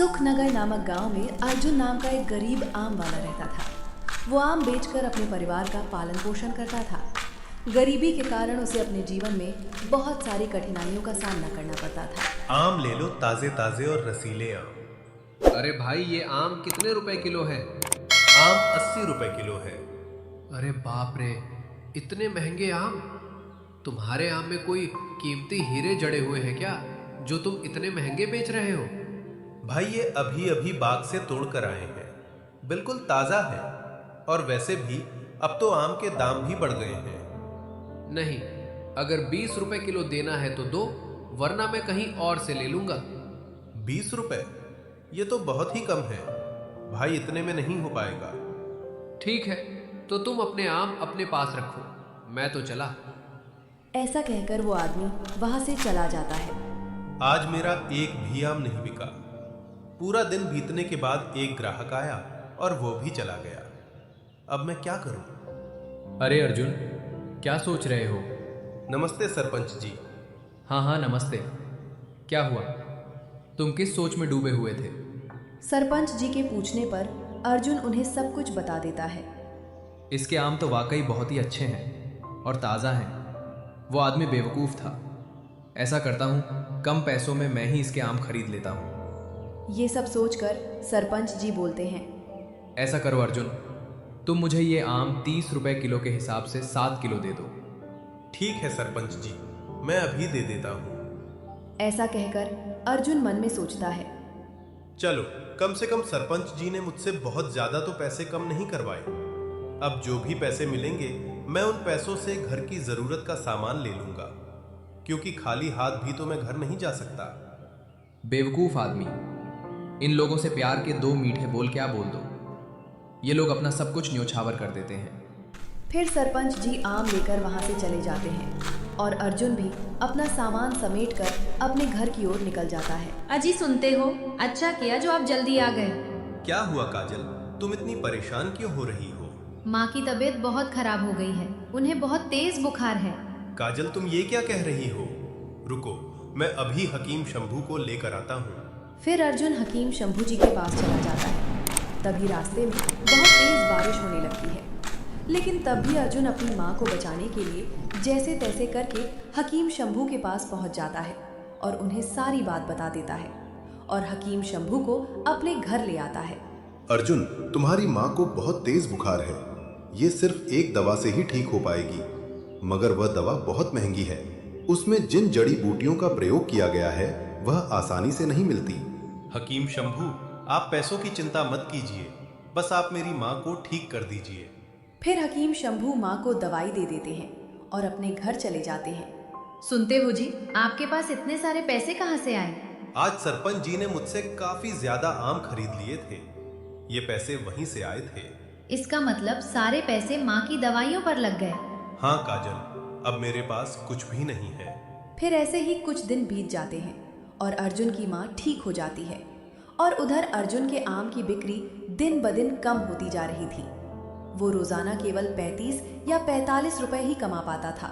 सुखनगर नामक गांव में अर्जुन नाम का एक गरीब आम वाला रहता था। वो आम बेचकर अपने परिवार का पालन पोषण करता था। गरीबी के कारण उसे अपने जीवन में बहुत सारी कठिनाइयों का सामना करना पड़ता था। आम ले लो, ताजे ताजे और रसीले आम। अरे भाई, ये आम कितने रुपए किलो है? आम 80 रुपए किलो है। अरे बाप रे, इतने महंगे आम! तुम्हारे आम में कोई कीमती हीरे जड़े हुए हैं क्या, जो तुम इतने महंगे बेच रहे हो? भाई ये अभी अभी बाग से तोड़ कर आए हैं, बिल्कुल ताजा है। और वैसे भी अब तो आम के दाम भी बढ़ गए हैं। नहीं, अगर 20 रुपए किलो देना है तो दो, वरना मैं कहीं और से ले लूंगा। 20 रुपए? ये तो बहुत ही कम है भाई, इतने में नहीं हो पाएगा। ठीक है, तो तुम अपने आम अपने पास रखो, मैं तो चला। ऐसा कहकर वो आदमी वहां से चला जाता है। आज मेरा एक भी आम नहीं बिका। पूरा दिन बीतने के बाद एक ग्राहक आया और वो भी चला गया। अब मैं क्या करूं? अरे अर्जुन, क्या सोच रहे हो? नमस्ते सरपंच जी। हाँ, नमस्ते। क्या हुआ? तुम किस सोच में डूबे हुए थे? सरपंच जी के पूछने पर अर्जुन उन्हें सब कुछ बता देता है। इसके आम तो वाकई बहुत ही अच्छे हैं और ताज़ा हैं। वो आदमी बेवकूफ़ था। ऐसा करता हूँ, कम पैसों में मैं ही इसके आम खरीद लेता हूँ। ये सब सोचकर सरपंच जी बोलते हैं, ऐसा करो अर्जुन, तुम मुझे ये आम 30 रुपए किलो के हिसाब से 7 किलो दे दो। ठीक है सरपंच जी, मैं अभी दे देता हूँ। ऐसा कहकर अर्जुन मन में सोचता है, चलो, कम से कम सरपंच जी ने मुझसे बहुत ज्यादा तो पैसे कम नहीं करवाए। अब जो भी पैसे मिलेंगे मैं उन पैसों से घर की जरूरत का सामान ले लूंगा, क्योंकि खाली हाथ भी तो मैं घर नहीं जा सकता। बेवकूफ़ आदमी, इन लोगों से प्यार के 2 मीठे बोल क्या बोल दो। ये लोग अपना सब कुछ न्योछावर कर देते हैं। फिर सरपंच जी आम लेकर वहां से चले जाते हैं और अर्जुन भी अपना सामान समेटकर अपने घर की ओर निकल जाता है। अजी सुनते हो, अच्छा किया जो आप जल्दी आ गए। क्या हुआ काजल, तुम इतनी परेशान क्यों हो रही हो? माँ की तबीयत बहुत खराब हो गई है, उन्हें बहुत तेज बुखार है। काजल, तुम ये क्या कह रही हो? रुको, मैं अभी हकीम शंभू को लेकर आता हूँ। फिर अर्जुन हकीम शंभू जी के पास चला जाता है। तभी रास्ते में बहुत तेज बारिश होने लगती है, लेकिन तब भी अर्जुन अपनी माँ को बचाने के लिए जैसे तैसे करके हकीम शंभू के पास पहुँच जाता है और उन्हें सारी बात बता देता है और हकीम शंभू को अपने घर ले आता है। अर्जुन, तुम्हारी माँ को बहुत तेज बुखार है। ये सिर्फ एक दवा से ही ठीक हो पाएगी, मगर वह दवा बहुत महंगी है। उसमें जिन जड़ी बूटियों का प्रयोग किया गया है वह आसानी से नहीं मिलती। हकीम शंभू, आप पैसों की चिंता मत कीजिए, बस आप मेरी माँ को ठीक कर दीजिए। फिर हकीम शंभू माँ को दवाई दे देते हैं और अपने घर चले जाते हैं। सुनते हो जी, आपके पास इतने सारे पैसे कहाँ से आए? आज सरपंच जी ने मुझसे काफी ज्यादा आम खरीद लिए थे, ये पैसे वहीं से आए थे। इसका मतलब सारे पैसे माँ की दवाइयों पर लग गए। हाँ काजल, अब मेरे पास कुछ भी नहीं है। फिर ऐसे ही कुछ दिन बीत जाते हैं और अर्जुन की माँ ठीक हो जाती है और उधर अर्जुन के आम की बिक्री दिन ब दिन कम होती जा रही थी। वो रोजाना केवल 35 या 45 रुपए ही कमा पाता था।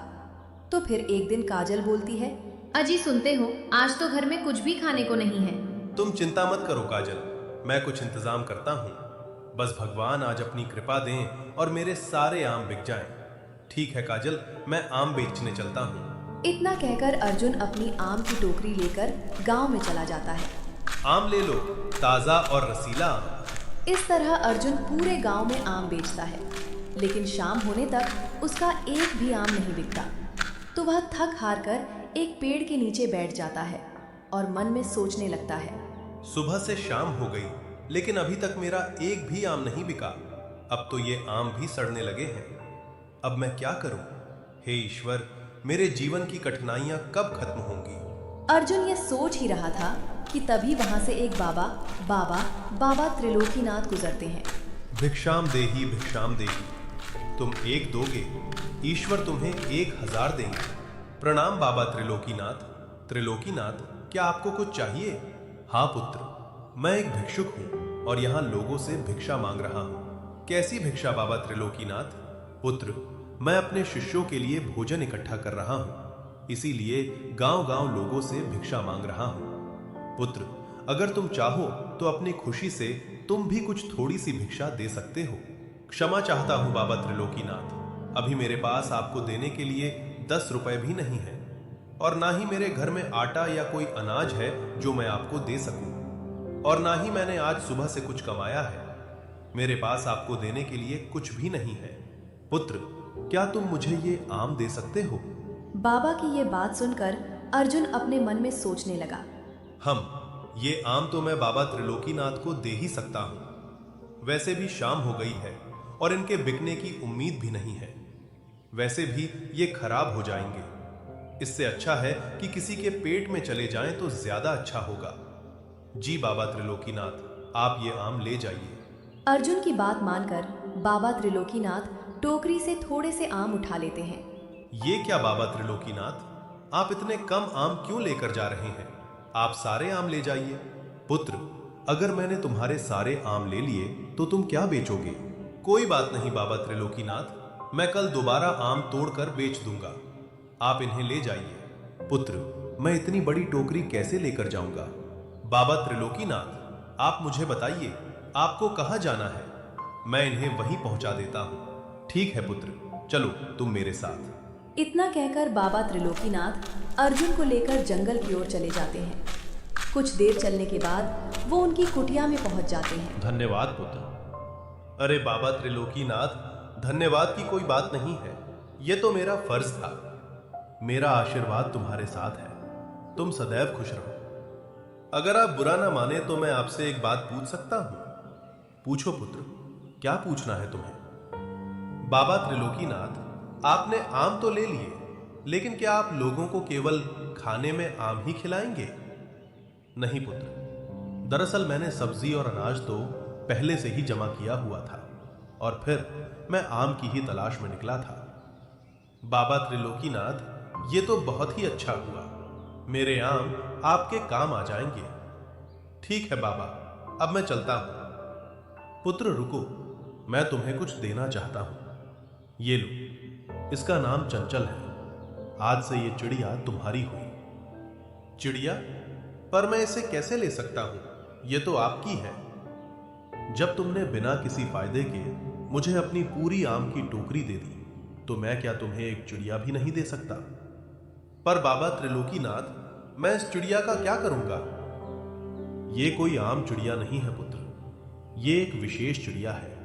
तो फिर एक दिन काजल बोलती है, अजी सुनते हो, आज तो घर में कुछ भी खाने को नहीं है। तुम चिंता मत करो काजल, मैं कुछ इंतजाम करता हूँ। बस भगवान आज अपनी कृपा दें और मेरे सारे आम बिक जाएं। ठीक है काजल, मैं आम बेचने चलता हूँ। इतना कहकर अर्जुन अपनी आम की टोकरी लेकर गांव में चला जाता है। आम ले लो, ताजा और रसीला आम। इस तरह अर्जुन पूरे गांव में आम बेचता है, लेकिन शाम होने तक उसका एक भी आम नहीं बिकता। तो वह थक हार कर एक पेड़ के नीचे बैठ जाता है और मन में सोचने लगता है, सुबह से शाम हो गई, लेकिन अभी तक मेरा एक भी आम नहीं बिका। अब तो ये आम भी सड़ने लगे हैं। अब मैं क्या करूं? हे ईश्वर, मेरे जीवन की कठिनाइयां कब खत्म होंगी? अर्जुन ये सोच ही रहा था कि तभी वहां से एक बाबा त्रिलोकीनाथ गुजरते हैं। भिक्षाम देही, तुम एक दोगे, ईश्वर तुम्हें 1000 देंगे। प्रणाम बाबा त्रिलोकीनाथ। त्रिलोकीनाथ, क्या आपको कुछ चाहिए? हाँ पुत्र, मैं एक भिक्षुक हूँ और यहाँ लोगों से भिक्षा मांग रहा हूँ। कैसी भिक्षा बाबा त्रिलोकीनाथ? पुत्र, मैं अपने शिष्यों के लिए भोजन इकट्ठा कर रहा हूँ, इसीलिए गांव-गांव लोगों से भिक्षा मांग रहा हूँ। पुत्र, अगर तुम चाहो तो अपनी खुशी से तुम भी कुछ थोड़ी सी भिक्षा दे सकते हो। क्षमा चाहता हूं बाबा त्रिलोकीनाथ, अभी मेरे पास आपको देने के लिए 10 रुपए भी नहीं है, और ना ही मेरे घर में आटा या कोई अनाज है जो मैं आपको दे सकूं, और ना ही मैंने आज सुबह से कुछ कमाया है। मेरे पास आपको देने के लिए कुछ भी नहीं है। पुत्र, क्या तुम मुझे ये आम दे सकते हो? बाबा की ये बात सुनकर अर्जुन अपने मन में सोचने लगा। ये आम तो मैं बाबा त्रिलोकीनाथ को दे ही सकता हूं। वैसे भी शाम हो गई है और इनके बिकने की उम्मीद भी नहीं है। वैसे भी ये खराब हो जाएंगे। इससे अच्छा है कि किसी के पेट में चले जाएं तो ज्यादा अच्छा होगा। जी बाबा त्रिलोकीनाथ, आप ये आम ले जाइए। अर्जुन की बात मानकर बाबा त्रिलोकीनाथ टोकरी से थोड़े से आम उठा लेते हैं। ये क्या बाबा त्रिलोकीनाथ, आप इतने कम आम क्यों लेकर जा रहे हैं? आप सारे आम ले जाइए। पुत्र, अगर मैंने तुम्हारे सारे आम ले लिए तो तुम क्या बेचोगे? कोई बात नहीं बाबा त्रिलोकीनाथ, मैं कल दोबारा आम तोड़कर बेच दूंगा। आप इन्हें ले जाइए। पुत्र, मैं इतनी बड़ी टोकरी कैसे लेकर जाऊंगा? बाबा त्रिलोकीनाथ, आप मुझे बताइए, आपको कहां जाना है? मैं इन्हें वहीं पहुंचा देता हूं। ठीक है पुत्र, चलो तुम मेरे साथ। इतना कहकर बाबा त्रिलोकीनाथ अर्जुन को लेकर जंगल की ओर चले जाते हैं। कुछ देर चलने के बाद वो उनकी कुटिया में पहुंच जाते हैं। धन्यवाद पुत्र। अरे बाबा त्रिलोकीनाथ, धन्यवाद की कोई बात नहीं है, यह तो मेरा फर्ज था। मेरा आशीर्वाद तुम्हारे साथ है, तुम सदैव खुश रहो। अगर आप बुरा ना माने तो मैं आपसे एक बात पूछ सकता हूं? पूछो पुत्र, क्या पूछना है तुम्हें? बाबा त्रिलोकीनाथ, आपने आम तो ले लिए, लेकिन क्या आप लोगों को केवल खाने में आम ही खिलाएंगे? नहीं पुत्र, दरअसल मैंने सब्जी और अनाज तो पहले से ही जमा किया हुआ था, और फिर मैं आम की ही तलाश में निकला था। बाबा त्रिलोकीनाथ, ये तो बहुत ही अच्छा हुआ, मेरे आम आपके काम आ जाएंगे। ठीक है बाबा, अब मैं चलता हूं। पुत्र रुको, मैं तुम्हें कुछ देना चाहता हूं। ये लो, इसका नाम चंचल है। आज से ये चिड़िया तुम्हारी हुई। चिड़िया? पर मैं इसे कैसे ले सकता हूं? ये तो आपकी है। जब तुमने बिना किसी फायदे के मुझे अपनी पूरी आम की टोकरी दे दी, तो मैं क्या तुम्हें एक चिड़िया भी नहीं दे सकता? पर बाबा त्रिलोकीनाथ, मैं इस चिड़िया का क्या करूंगा? ये कोई आम चिड़िया नहीं है पुत्र, ये एक विशेष चिड़िया है।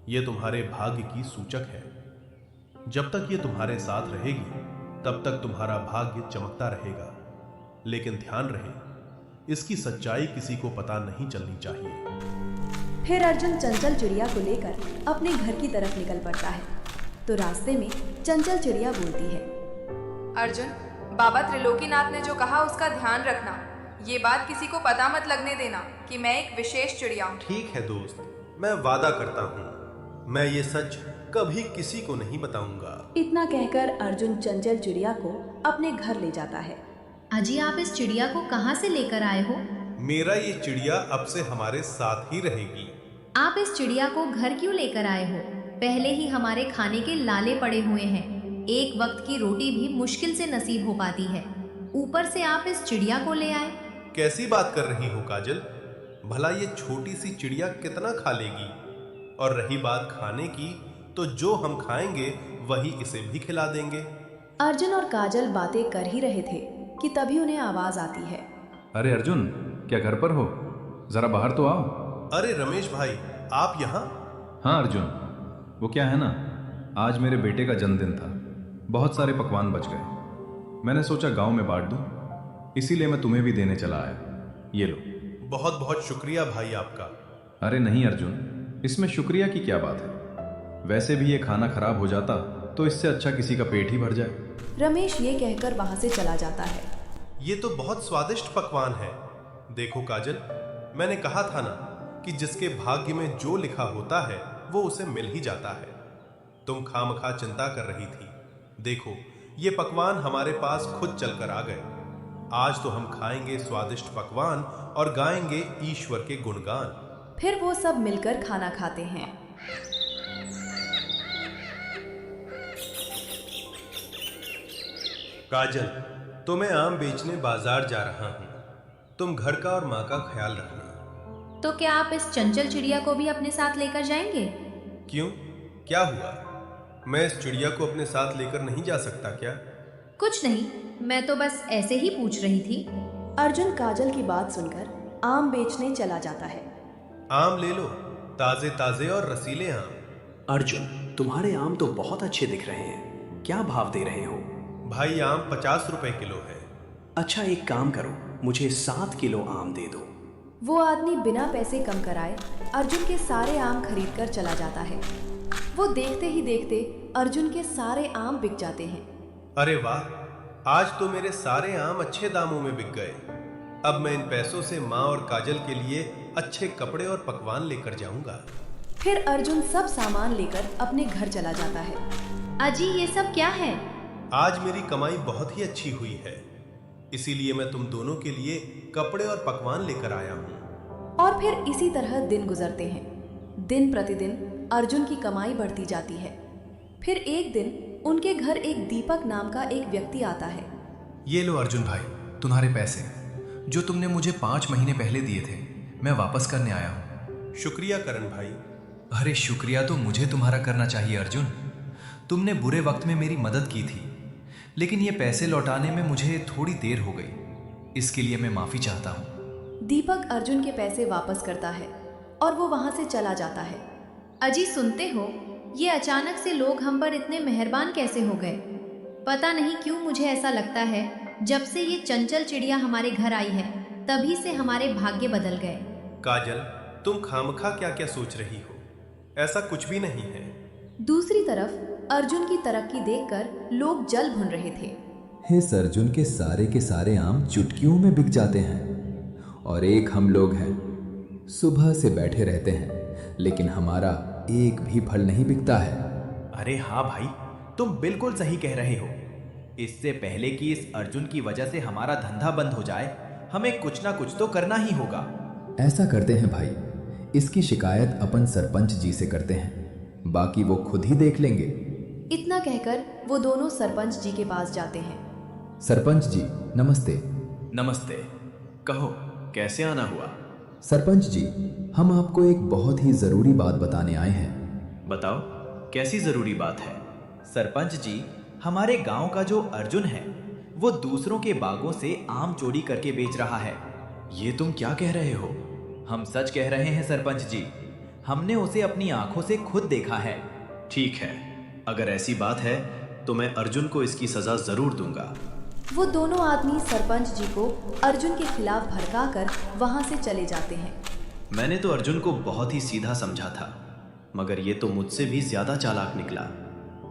ये तुम्हारे भाग्य की सूचक है। जब तक ये तुम्हारे साथ रहेगी, तब तक तुम्हारा भाग्य चमकता रहेगा। लेकिन ध्यान रहे, इसकी सच्चाई किसी को पता नहीं चलनी चाहिए। फिर अर्जुन चंचल चिड़िया को लेकर अपने घर की तरफ निकल पड़ता है। तो रास्ते में चंचल चिड़िया बोलती है, अर्जुन, बाबा त्रिलोकीनाथ ने जो कहा उसका ध्यान रखना। ये बात किसी को पता मत लगने देना कि मैं एक विशेष चिड़िया हूँ। ठीक है दोस्त, मैं वादा करता हूँ, मैं ये सच कभी किसी को नहीं बताऊंगा। इतना कहकर अर्जुन चंचल चिड़िया को अपने घर ले जाता है। अजी, आप इस चिड़िया को कहाँ से लेकर आए हो? मेरा ये चिड़िया अब से हमारे साथ ही रहेगी। आप इस चिड़िया को घर क्यों लेकर आए हो? पहले ही हमारे खाने के लाले पड़े हुए हैं। एक वक्त की रोटी भी मुश्किल से नसीब हो पाती है, ऊपर से आप इस चिड़िया को ले आए। कैसी बात कर रही हो काजल? भला ये छोटी सी चिड़िया कितना खा लेगी? और रही बात खाने की, तो जो हम खाएंगे वही इसे भी खिला देंगे। अर्जुन और काजल बातें कर ही रहे थे कि तभी उन्हें आवाज आती है। अरे अर्जुन, क्या घर पर हो? जरा बाहर तो आओ। अरे रमेश भाई, आप यहाँ? हाँ अर्जुन, वो क्या है ना, आज मेरे बेटे का जन्मदिन था। बहुत सारे पकवान बच गए। मैंने सोचा गांव में बांट दूं, इसीलिए मैं तुम्हें भी देने चला आया। ये लो। बहुत बहुत शुक्रिया भाई आपका। अरे नहीं अर्जुन, इसमें शुक्रिया की क्या बात है? वैसे भी ये खाना खराब हो जाता तो इससे अच्छा किसी का पेट ही भर जाए। रमेश ये कहकर वहां से चला जाता है। ये तो बहुत स्वादिष्ट पकवान है। देखो काजल, मैंने कहा था ना कि जिसके भाग्य में जो लिखा होता है वो उसे मिल ही जाता है। तुम खामखा चिंता कर रही थी। देखो, ये पकवान हमारे पास खुद चलकर आ गए। आज तो हम खाएंगे स्वादिष्ट पकवान और गाएंगे ईश्वर के गुणगान। फिर वो सब मिलकर खाना खाते हैं। काजल, तो मैं आम बेचने बाजार जा रहा हूं। तुम घर का और माँ का ख्याल रखना। तो क्या आप इस चंचल चिड़िया को भी अपने साथ लेकर जाएंगे? क्यों, क्या हुआ? मैं इस चिड़िया को अपने साथ लेकर नहीं जा सकता क्या? कुछ नहीं, मैं तो बस ऐसे ही पूछ रही थी। अर्जुन काजल की बात सुनकर आम बेचने चला जाता है। आम ले लो, ताजे ताजे और रसीले आम। अर्जुन, तुम्हारे आम तो बहुत अच्छे दिख रहे हैं, क्या भाव दे रहे हो? भाई आम 50 रुपए किलो है। अच्छा, एक काम करो, मुझे 7 किलो आम दे दो। वो आदमी बिना पैसे कम कराए अर्जुन के सारे आम खरीद कर चला जाता है। वो देखते ही देखते अर्जुन के सारे आम बिक जाते हैं। अरे वाह, आज तो मेरे सारे आम अच्छे दामों में बिक गए। अब मैं इन पैसों से माँ और काजल के लिए अच्छे कपड़े और पकवान लेकर जाऊंगा। फिर अर्जुन सब सामान लेकर अपने घर चला जाता है। अजी, ये सब क्या है? आज मेरी कमाई बहुत ही अच्छी हुई है, इसीलिए मैं तुम दोनों के लिए कपड़े और पकवान लेकर आया हूँ। और फिर इसी तरह दिन गुजरते हैं। दिन प्रतिदिन अर्जुन की कमाई बढ़ती जाती है। फिर एक दिन उनके घर एक दीपक नाम का एक व्यक्ति आता है। ये लो अर्जुन भाई, तुम्हारे पैसे जो तुमने मुझे 5 महीने पहले दिए थे, मैं वापस करने आया हूँ। शुक्रिया करण भाई। अरे शुक्रिया तो मुझे तुम्हारा करना चाहिए अर्जुन। तुमने बुरे वक्त में मेरी मदद की थी, लेकिन ये पैसे लौटाने में मुझे थोड़ी देर हो गई, इसके लिए मैं माफ़ी चाहता हूँ। दीपक अर्जुन के पैसे वापस करता है और वो वहाँ से चला जाता है। अजी, सुनते हो, ये अचानक से लोग हम पर इतने मेहरबान कैसे हो गए? पता नहीं क्यों मुझे ऐसा लगता है जब से ये चंचल चिड़िया हमारे घर आई है तभी से हमारे भाग्य बदल गए। काजल, तुम खामखा क्या क्या सोच रही हो? ऐसा कुछ भी नहीं है। दूसरी तरफ अर्जुन की तरक्की देखकर लोग जल भुन रहे थे। इस अर्जुन के सारे आम चुटकियों में बिक जाते हैं और एक हम लोग हैं, सुबह से बैठे रहते हैं लेकिन हमारा एक भी फल नहीं बिकता है। अरे हाँ भाई, तुम बिल्कुल सही कह रहे हो। इससे पहले कि इस अर्जुन की वजह से हमारा धंधा बंद हो जाए, हमें कुछ ना कुछ तो करना ही होगा। ऐसा करते हैं भाई, इसकी शिकायत अपन सरपंच जी से करते हैं, बाकी वो खुद ही देख लेंगे। इतना कहकर वो दोनों सरपंच जी के पास जाते हैं। सरपंच जी नमस्ते। नमस्ते, कहो कैसे आना हुआ? सरपंच जी, हम आपको एक बहुत ही ज़रूरी बात बताने आए हैं। बताओ, कैसी ज़रूरी बात है? सरपंच जी, हमारे गांव का जो अर्जुन है वो दूसरों के बागों से आम चोरी करके बेच रहा है। ये तुम क्या कह रहे हो? हम सच कह रहे हैं सरपंच जी, हमने उसे अपनी आंखों से खुद देखा है। ठीक है, अगर ऐसी बात है तो मैं अर्जुन को इसकी सजा जरूर दूंगा। वो दोनों आदमी सरपंच जी को अर्जुन के खिलाफ भड़काकर वहां से चले जाते हैं। मैंने तो अर्जुन को बहुत ही सीधा समझा था, मगर ये तो मुझसे भी ज्यादा चालाक निकला।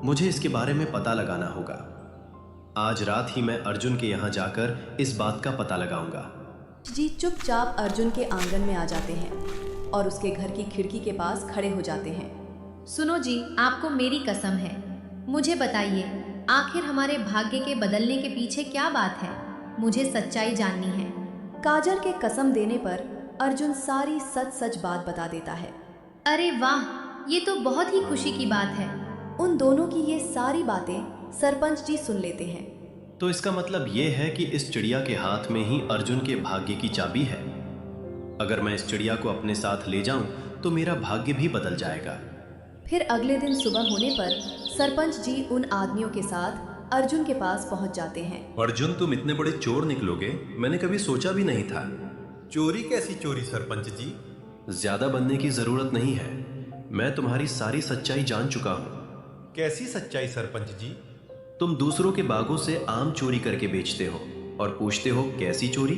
मुझे इसके बारे में पता लगाना होगा। आज रात ही मैं अर्जुन के यहाँ जाकर इस बात का पता लगाऊंगा। जी चुपचाप अर्जुन के आंगन में आ जाते हैं और उसके घर की खिड़की के पास खड़े हो जाते हैं। सुनो जी, आपको मेरी कसम है, मुझे बताइए आखिर हमारे भाग्य के बदलने के पीछे क्या बात है? मुझे सच्चाई जाननी है। काजल के कसम देने पर अर्जुन सारी सच सच बात बता देता है। अरे वाह, ये तो बहुत ही खुशी की बात है। उन दोनों की ये सारी बातें सरपंच जी सुन लेते हैं। तो इसका मतलब ये है कि इस चिड़िया के हाथ में ही अर्जुन के भाग्य की चाबी है। अगर मैं इस चिड़िया को अपने साथ ले जाऊं तो मेरा भाग्य भी बदल जाएगा। फिर अगले दिन सुबह होने पर सरपंच जी उन आदमियों के साथ अर्जुन के पास पहुंच जाते हैं। अर्जुन, तुम इतने बड़े चोर निकलोगे, मैंने कभी सोचा भी नहीं था। चोरी कैसी चोरी सरपंच जी? ज्यादा बनने की जरूरत नहीं है, मैं तुम्हारी सारी सच्चाई जान चुका हूँ। कैसी सच्चाई सरपंच जी? तुम दूसरों के बागों से आम चोरी करके बेचते हो और पूछते हो कैसी चोरी।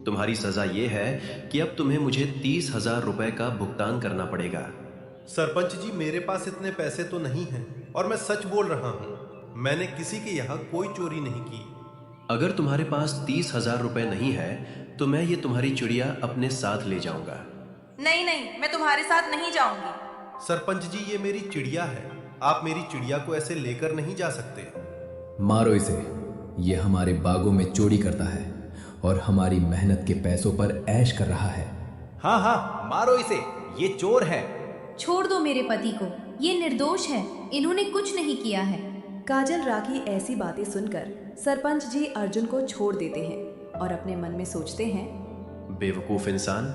तुम्हारी सजा ये है कि अब तुम्हें मुझे 30,000 रुपए का भुगतान करना पड़ेगा। सरपंच जी, मेरे पास इतने पैसे तो नहीं हैं और मैं सच बोल रहा हूँ। मैंने किसी के यहाँ कोई चोरी नहीं की। अगर तुम्हारे पास 30,000 रुपए नहीं है तो मैं ये तुम्हारी चिड़िया अपने साथ ले जाऊंगा। नहीं नहीं, मैं तुम्हारे साथ नहीं जाऊंगी। सरपंच जी, ये मेरी चिड़िया है, आप मेरी चिड़िया को ऐसे लेकर नहीं जा सकते। मारो इसे, ये हमारे बागों में चोरी करता है और हमारी मेहनत के पैसों पर ऐश कर रहा है। हाँ हाँ, मारो इसे, ये चोर है। छोड़ दो मेरे पति को, ये निर्दोष है, इन्होंने कुछ नहीं किया है। काजल राखी ऐसी बातें सुनकर सरपंच जी अर्जुन को छोड़ देते हैं और अपने मन में सोचते हैं, बेवकूफ इंसान,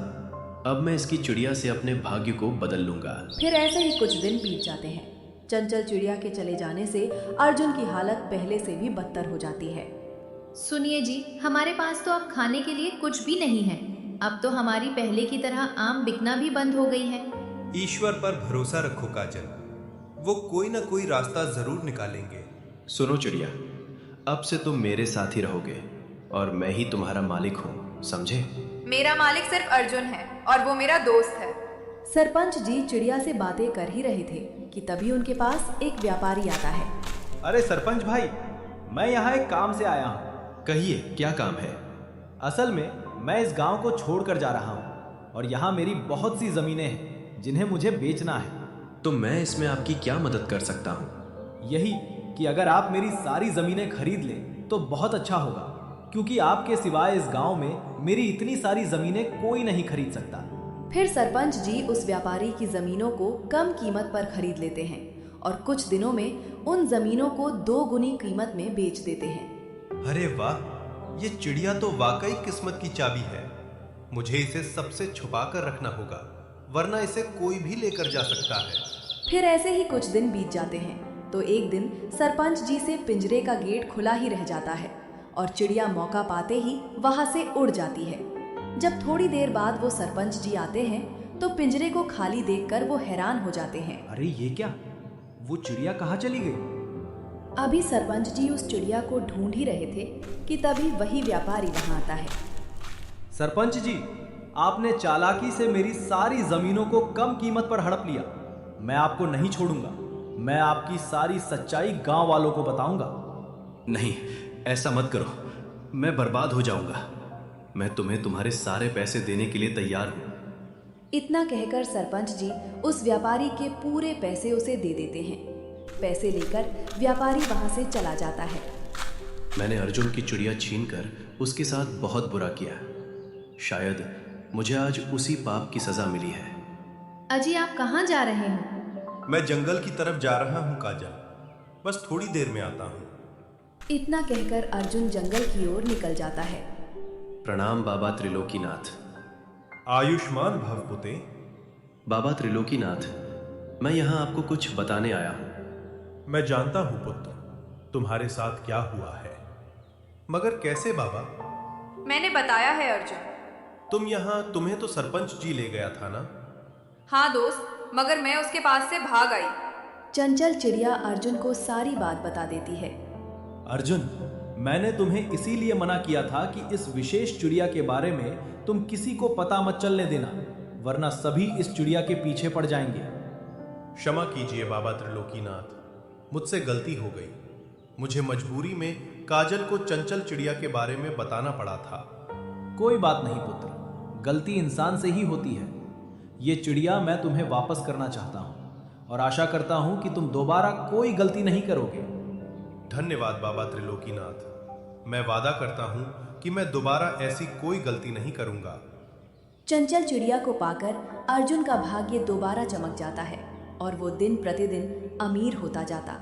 अब मैं इसकी चिड़िया से अपने भाग्य को बदल लूंगा। फिर ऐसे ही कुछ दिन बीत जाते हैं। चंचल चिड़िया के चले जाने से अर्जुन की हालत पहले से भी बदतर हो जाती है। सुनिए जी, हमारे पास तो अब खाने के लिए कुछ भी नहीं है। अब तो हमारी पहले की तरह आम बिकना भी बंद हो गई है। ईश्वर पर भरोसा रखो काजल, वो कोई ना कोई रास्ता जरूर निकालेंगे। सुनो चिड़िया, अब से तुम मेरे साथ ही रहोगे और मैं ही तुम्हारा मालिक हूँ, समझे? मेरा मालिक सिर्फ अर्जुन है और वो मेरा दोस्त है। सरपंच जी चिड़िया से बातें कर ही रहे थे कि तभी उनके पास एक व्यापारी आता है। अरे सरपंच भाई, मैं यहाँ एक काम से आया हूँ। कहिए, क्या काम है? असल में मैं इस गांव को छोड़कर जा रहा हूँ और यहाँ मेरी बहुत सी जमीनें हैं जिन्हें मुझे बेचना है। तो मैं इसमें आपकी क्या मदद कर सकता हूँ? यही कि अगर आप मेरी सारी जमीनें खरीद लें तो बहुत अच्छा होगा, क्योंकि आपके सिवाय इस गांव में मेरी इतनी सारी जमीनें कोई नहीं खरीद सकता। फिर सरपंच जी उस व्यापारी की जमीनों को कम कीमत पर खरीद लेते हैं और कुछ दिनों में उन जमीनों को 2 गुनी कीमत में बेच देते हैं। अरे वाह, ये चिड़िया तो वाकई किस्मत की चाबी है। मुझे इसे सबसे छुपा कर रखना होगा, वरना इसे कोई भी लेकर जा सकता है। फिर ऐसे ही कुछ दिन बीत जाते हैं तो एक दिन सरपंच जी से पिंजरे का गेट खुला ही रह जाता है और चिड़िया मौका पाते ही वहां से उड़ जाती है। जब थोड़ी देर बाद वो सरपंच जी आते हैं तो पिंजरे को खाली देखकर वो हैरान हो जाते हैं। अरे ये क्या, वो चिड़िया कहाँ चली गई? अभी सरपंच जी उस चिड़िया को ढूंढ ही रहे थे कि तभी वही व्यापारी वहां आता है। सरपंच जी, आपने चालाकी से मेरी सारी जमीनों को कम कीमत पर हड़प लिया। मैं आपको नहीं छोड़ूंगा। मैं आपकी सारी सच्चाई गांव वालों को बताऊंगा। नहीं, ऐसा मत करो, मैं बर्बाद हो जाऊंगा। मैं तुम्हें तुम्हारे सारे पैसे देने के लिए तैयार हूं। इतना कहकर सरपंच जी उस व्यापारी के पूरे पैसे उसे दे देते हैं। पैसे लेकर व्यापारी वहां से चला जाता है। मैंने अर्जुन की चिड़िया छीनकर उसके साथ बहुत बुरा किया। शायद मुझे आज उसी पाप की सजा मिली है। अजी, आप कहाँ जा रहे हैं? मैं जंगल की तरफ जा रहा हूँ काजल, बस थोड़ी देर में आता हूँ। इतना कहकर अर्जुन जंगल की ओर निकल जाता है। प्रणाम बाबा त्रिलोकीनाथ। आयुष्मान भव पुते। बाबा त्रिलोकीनाथ, मैं यहाँ आपको कुछ बताने आया हूँ। मैं जानता हूँ पुत्र, तुम्हारे साथ क्या हुआ है, मगर कैसे बाबा? मैंने बताया है अर्जुन। तुम यहाँ, तुम्हें तो सरपंच जी ले गया था ना? हाँ दोस्त, मगर मैं उसके पास से भाग आई। चंचल चिड़िया अर्जुन को सारी बात बता देती है। अर्जुन, मैंने तुम्हें इसीलिए मना किया था कि इस विशेष चिड़िया के बारे में तुम किसी को पता मत चलने देना, वरना सभी इस चिड़िया के पीछे पड़ जाएंगे। क्षमा कीजिए बाबा त्रिलोकीनाथ, मुझसे गलती हो गई। मुझे मजबूरी में काजल को चंचल चिड़िया के बारे में बताना पड़ा था। कोई बात नहीं पुत्र, गलती इंसान से ही होती है। ये चिड़िया मैं तुम्हें वापस करना चाहता हूँ और आशा करता हूँ कि तुम दोबारा कोई गलती नहीं करोगे। धन्यवाद बाबा त्रिलोकीनाथ, मैं वादा करता हूँ कि मैं दोबारा ऐसी कोई गलती नहीं करूँगा। चंचल चिड़िया को पाकर अर्जुन का भाग्य दोबारा चमक जाता है और वो दिन प्रतिदिन अमीर होता जाता।